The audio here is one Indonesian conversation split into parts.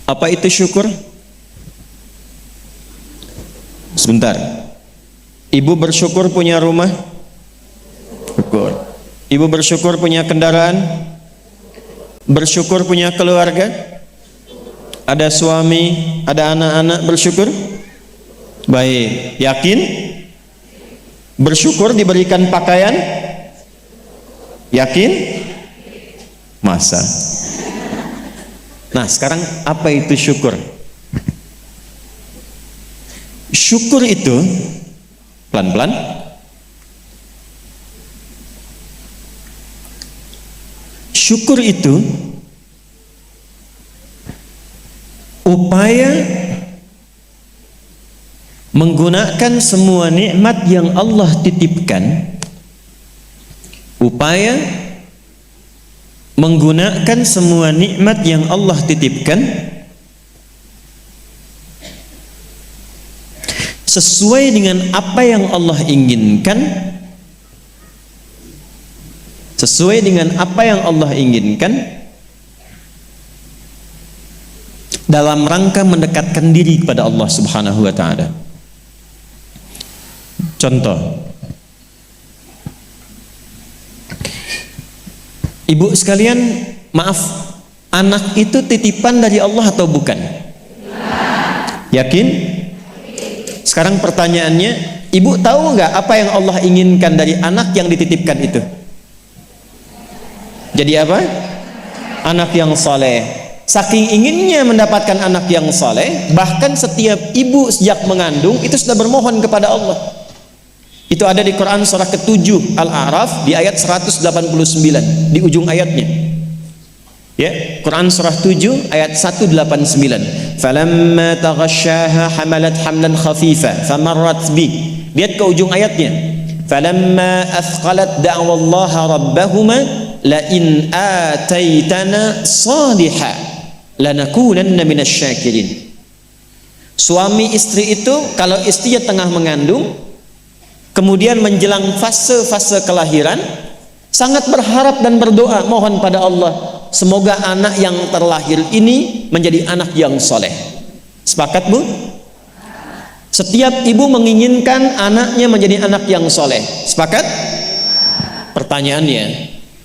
Apa itu syukur? Sebentar. Ibu bersyukur punya rumah? Syukur. Ibu bersyukur punya kendaraan? Bersyukur punya keluarga? Ada suami, ada anak-anak, bersyukur? Baik. Yakin? Bersyukur diberikan pakaian? Yakin? Masa? Nah, sekarang apa itu syukur? Syukur itu pelan-pelan syukur itu upaya menggunakan semua nikmat yang Allah titipkan, upaya menggunakan semua nikmat yang Allah titipkan sesuai dengan apa yang Allah inginkan, sesuai dengan apa yang Allah inginkan, dalam rangka mendekatkan diri kepada Allah Subhanahu wa Ta'ala. Contoh, ibu sekalian, maaf, anak itu titipan dari Allah atau bukan? Yakin? Sekarang pertanyaannya, ibu tahu nggak apa yang Allah inginkan dari anak yang dititipkan itu? Jadi apa? Anak yang saleh. Saking inginnya mendapatkan anak yang saleh, bahkan setiap ibu sejak mengandung itu sudah bermohon kepada Allah. Itu ada di Quran surah ke-7 Al-A'raf di ayat 189 di ujung ayatnya. Ya, Quran surah 7 ayat 189. Falamma taghasyaha hamalat hamlan khafifa famarrat bi. Lihat ke ujung ayatnya. Falamma athqalat da'wallaha rabbahuma la in ataitana salihah lanakunanna minasyakirin. Suami istri itu kalau istrinya tengah mengandung, kemudian menjelang fase-fase kelahiran, sangat berharap dan berdoa mohon pada Allah, semoga anak yang terlahir ini menjadi anak yang soleh. Sepakat, Bu? Setiap ibu menginginkan anaknya menjadi anak yang soleh. Sepakat? Pertanyaannya,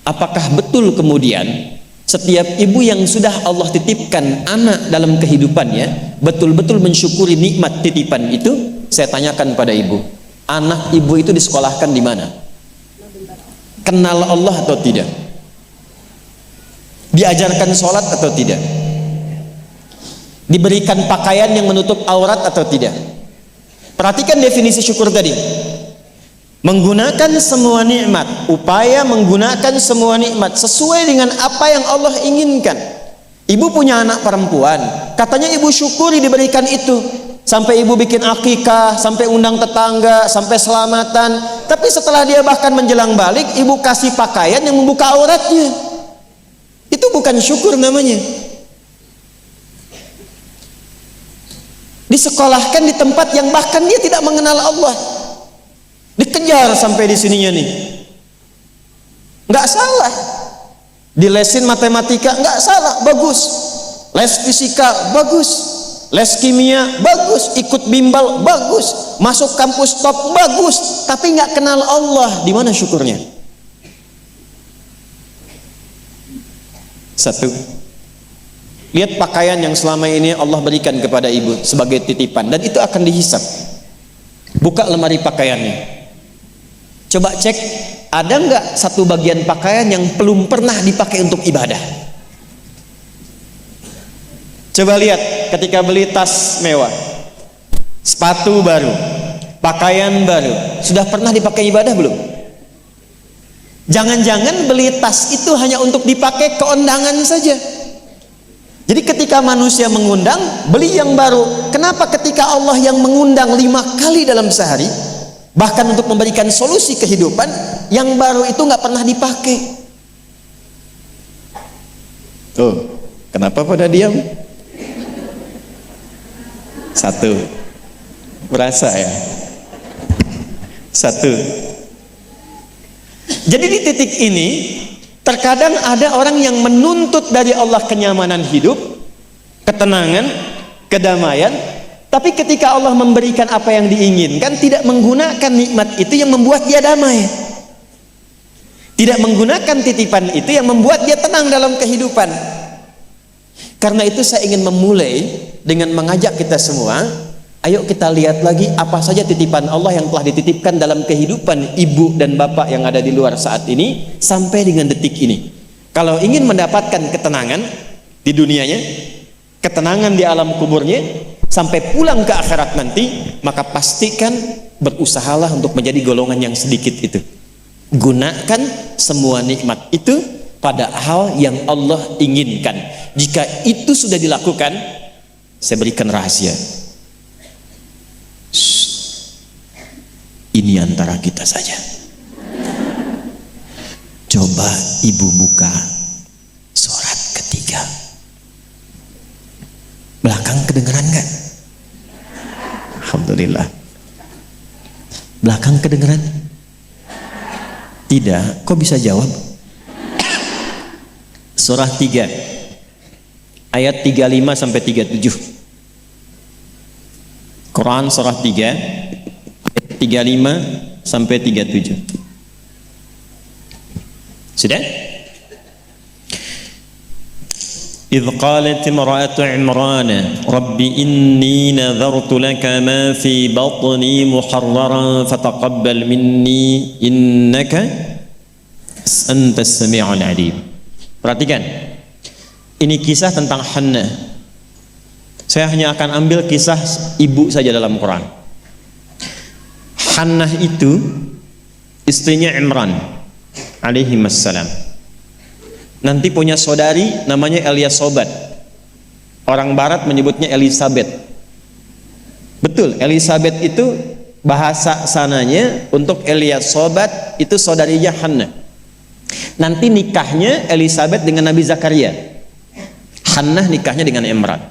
apakah betul kemudian setiap ibu yang sudah Allah titipkan anak dalam kehidupannya betul-betul mensyukuri nikmat titipan itu? Saya tanyakan pada ibu, anak ibu itu disekolahkan di mana? Kenal Allah atau tidak? Diajarkan sholat atau tidak? Diberikan pakaian yang menutup aurat atau tidak? Perhatikan definisi syukur tadi. Menggunakan semua nikmat, upaya menggunakan semua nikmat sesuai dengan apa yang Allah inginkan. Ibu punya anak perempuan, katanya ibu syukuri diberikan itu. Sampai ibu bikin akikah, sampai undang tetangga, sampai selamatan. Tapi setelah dia bahkan menjelang balik, ibu kasih pakaian yang membuka auratnya. Itu bukan syukur namanya. Disekolahkan di tempat yang bahkan dia tidak mengenal Allah. Dikejar sampai di sininya nih. Nggak salah. Dilesin matematika, nggak salah, bagus. Les fisika, bagus. Les kimia, bagus. Ikut bimbel, bagus. Masuk kampus top, bagus. Tapi nggak kenal Allah, di mana syukurnya? Satu, lihat pakaian yang selama ini Allah berikan kepada ibu sebagai titipan, dan itu akan dihisap. Buka lemari pakaiannya, coba cek ada nggak satu bagian pakaian yang belum pernah dipakai untuk ibadah. Coba lihat ketika beli tas mewah, sepatu baru, pakaian baru, sudah pernah dipakai ibadah belum? Jangan-jangan beli tas itu hanya untuk dipakai keundangan saja. Jadi ketika manusia mengundang, beli yang baru. Kenapa ketika Allah yang mengundang 5 kali dalam sehari, bahkan untuk memberikan solusi kehidupan, yang baru itu nggak pernah dipakai? Oh, kenapa pada diam? Satu, berasa ya? Satu. Jadi di titik ini terkadang ada orang yang menuntut dari Allah kenyamanan hidup, ketenangan, kedamaian. Tapi ketika Allah memberikan apa yang diinginkan, tidak menggunakan nikmat itu yang membuat dia damai, tidak menggunakan titipan itu yang membuat dia tenang dalam kehidupan. Karena itu saya ingin memulai dengan mengajak kita semua, ayo kita lihat lagi apa saja titipan Allah yang telah dititipkan dalam kehidupan ibu dan bapak yang ada di luar saat ini sampai dengan detik ini. Kalau ingin mendapatkan ketenangan di dunianya, ketenangan di alam kuburnya, sampai pulang ke akhirat nanti, maka pastikan berusahalah untuk menjadi golongan yang sedikit itu. Gunakan semua nikmat itu pada hal yang Allah inginkan. Jika itu sudah dilakukan, saya berikan rahasia. Ini antara kita saja. Coba ibu buka surat ketiga. Belakang kedengeran nggak? Alhamdulillah. Belakang kedengeran? Tidak. Kok bisa jawab? Surah 3 ayat 35 sampai 37. Quran surah 3 ayat 35 sampai 37. Sudah? إذ قالت امرأة عمران رب إني نذرت لك ما في بطني محررا فتقبل مني إنك أنت السميع العليم. Perhatikan, ini kisah tentang Hannah. Saya hanya akan ambil kisah ibu saja dalam Quran. Hannah itu istrinya Imran alaihi wassalam. Nanti punya saudari namanya Eliasobat. Orang barat menyebutnya Elizabeth. Betul, Elizabeth itu bahasa sananya untuk Eliasobat itu saudarinya Hannah. Nanti nikahnya Elizabeth dengan Nabi Zakaria. Hannah nikahnya dengan Imran.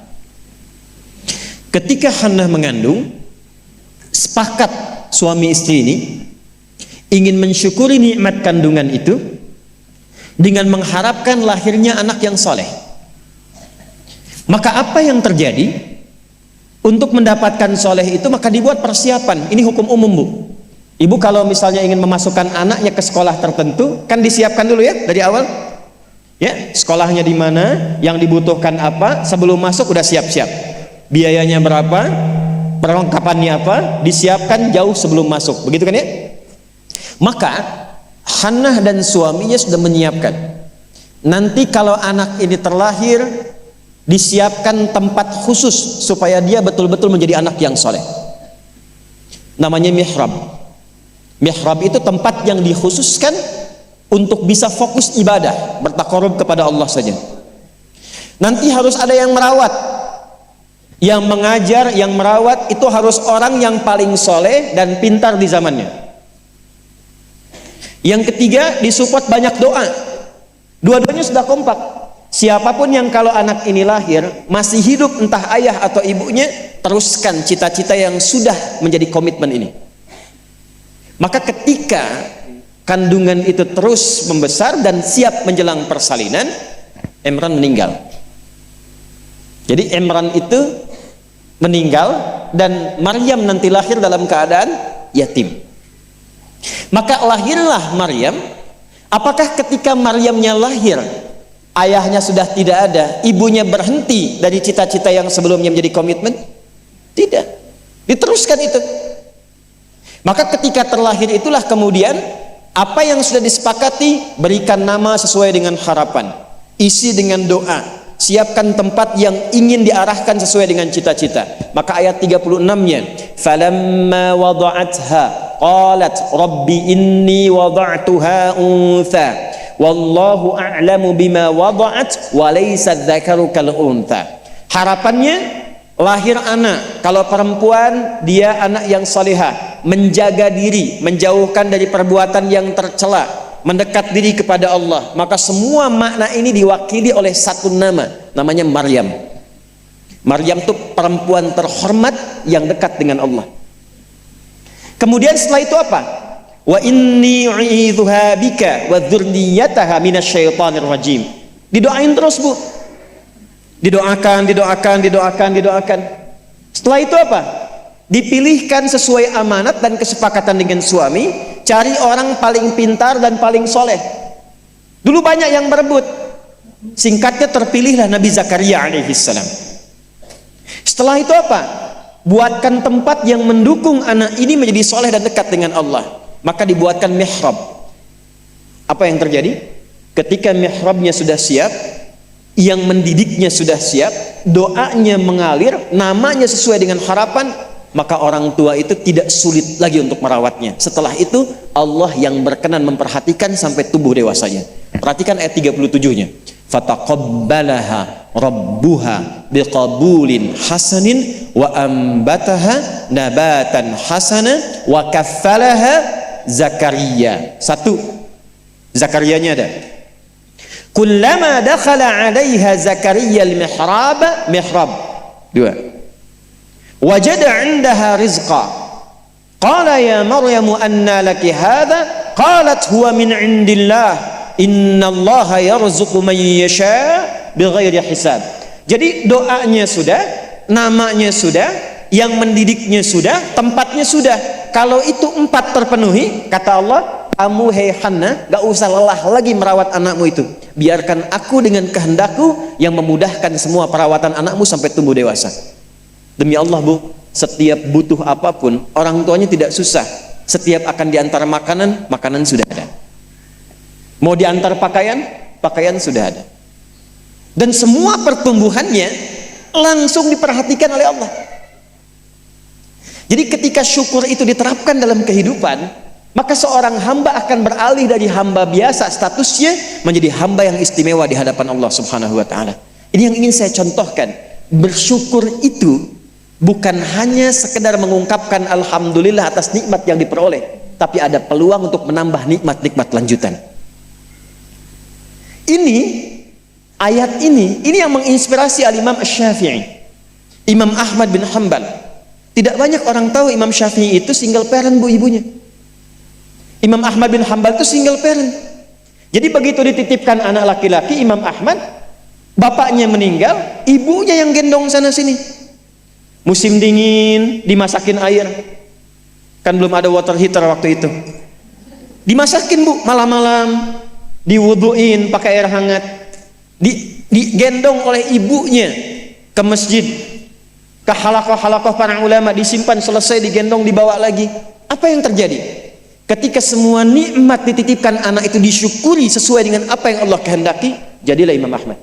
Ketika Hannah mengandung, sepakat suami istri ini ingin mensyukuri nikmat kandungan itu dengan mengharapkan lahirnya anak yang soleh. Maka apa yang terjadi? Untuk mendapatkan soleh itu maka dibuat persiapan. Ini hukum umum, Bu. Ibu kalau misalnya ingin memasukkan anaknya ke sekolah tertentu, kan disiapkan dulu ya dari awal. Ya, sekolahnya di mana, yang dibutuhkan apa, sebelum masuk udah siap-siap. Biayanya berapa, perlengkapannya apa, disiapkan jauh sebelum masuk. Begitu kan ya? Maka Hannah dan suaminya sudah menyiapkan. Nanti kalau anak ini terlahir, disiapkan tempat khusus supaya dia betul-betul menjadi anak yang soleh. Namanya mihrab. Mihrab itu tempat yang dikhususkan untuk bisa fokus ibadah, bertakarub kepada Allah saja. Nanti harus ada yang merawat, yang mengajar, yang merawat itu harus orang yang paling soleh dan pintar di zamannya. Yang ketiga, disupport banyak doa. Dua-duanya sudah kompak. Siapapun yang kalau anak ini lahir masih hidup, entah ayah atau ibunya, teruskan cita-cita yang sudah menjadi komitmen ini. Maka ketika kandungan itu terus membesar dan siap menjelang persalinan, Imran meninggal. Jadi Imran itu meninggal dan Maryam nanti lahir dalam keadaan yatim. Maka lahirlah Maryam. Apakah ketika Maryamnya lahir, ayahnya sudah tidak ada, ibunya berhenti dari cita-cita yang sebelumnya menjadi komitmen? Tidak, diteruskan itu. Maka ketika terlahir itulah kemudian apa yang sudah disepakati, berikan nama sesuai dengan harapan, isi dengan doa, siapkan tempat yang ingin diarahkan sesuai dengan cita-cita. Maka ayat 36-nya, falamma wada'atha qalat rabbi inni wada'tuha untha wallahu a'lamu bima wada'at wa laysa dzakaru kal untha. Harapannya lahir anak, kalau perempuan dia anak yang salihah, menjaga diri, menjauhkan dari perbuatan yang tercela, mendekat diri kepada Allah. Maka semua makna ini diwakili oleh satu nama, namanya Maryam. Maryam itu perempuan terhormat yang dekat dengan Allah. Kemudian setelah itu apa? Wa inni u'idzuha bika wa dzurriyyataha minasyaitonir rajim. Didoain terus, Bu. Didoakan. Setelah itu apa? Dipilihkan sesuai amanat dan kesepakatan dengan suami, cari orang paling pintar dan paling soleh. Dulu banyak yang berebut. Singkatnya terpilihlah Nabi Zakaria alaihissalam. Setelah itu apa? Buatkan tempat yang mendukung anak ini menjadi soleh dan dekat dengan Allah. Maka dibuatkan mihrab. Apa yang terjadi? Ketika mihrabnya sudah siap, yang mendidiknya sudah siap, doanya mengalir, namanya sesuai dengan harapan, maka orang tua itu tidak sulit lagi untuk merawatnya. Setelah itu Allah yang berkenan memperhatikan sampai tumbuh dewasanya. Perhatikan ayat 37-nya. Fataqabbalaha rabbuha biqabulin hasanin wa ambataha nabatan hasana wa kaffalaha Zakaria. Satu, Zakariyanya ada. Kullama dakhala 'alaiha Zakaria al-mihrab. Dua. Wajada 'indaha rizqa. Qala ya Maryamu anna laki hadha? Qalat huwa min 'indillah. Innallaha yarzuqu man yasha bighairi hisab. Jadi doanya sudah, namanya sudah, yang mendidiknya sudah, tempatnya sudah. Kalau itu 4 terpenuhi, kata Allah, kamu hei Hannah, gak usah lelah lagi merawat anakmu itu. Biarkan aku dengan kehendakku yang memudahkan semua perawatan anakmu sampai tumbuh dewasa. Demi Allah Bu, setiap butuh apapun, orang tuanya tidak susah. Setiap akan diantar makanan, makanan sudah ada. Mau diantar pakaian, pakaian sudah ada. Dan semua pertumbuhannya langsung diperhatikan oleh Allah. Jadi ketika syukur itu diterapkan dalam kehidupan, maka seorang hamba akan beralih dari hamba biasa statusnya menjadi hamba yang istimewa di hadapan Allah Subhanahu wa taala. Ini yang ingin saya contohkan. Bersyukur itu bukan hanya sekedar mengungkapkan alhamdulillah atas nikmat yang diperoleh, tapi ada peluang untuk menambah nikmat-nikmat lanjutan. Ini ayat ini yang menginspirasi al-Imam Asy-Syafi'i, Imam Ahmad bin Hanbal. Tidak banyak orang tahu Imam Syafi'i itu single parent Bu ibunya. Imam Ahmad bin Hanbal itu single parent. Jadi begitu dititipkan anak laki-laki Imam Ahmad, bapaknya meninggal, ibunya yang gendong sana sini. Musim dingin dimasakin air. Kan belum ada water heater waktu itu. Dimasakin Bu malam-malam, diwuduin pakai air hangat, digendong oleh ibunya ke masjid, ke halaqah-halaqah para ulama, disimpan, selesai digendong dibawa lagi. Apa yang terjadi? Ketika semua nikmat dititipkan anak itu disyukuri sesuai dengan apa yang Allah kehendaki, jadilah Imam Ahmad.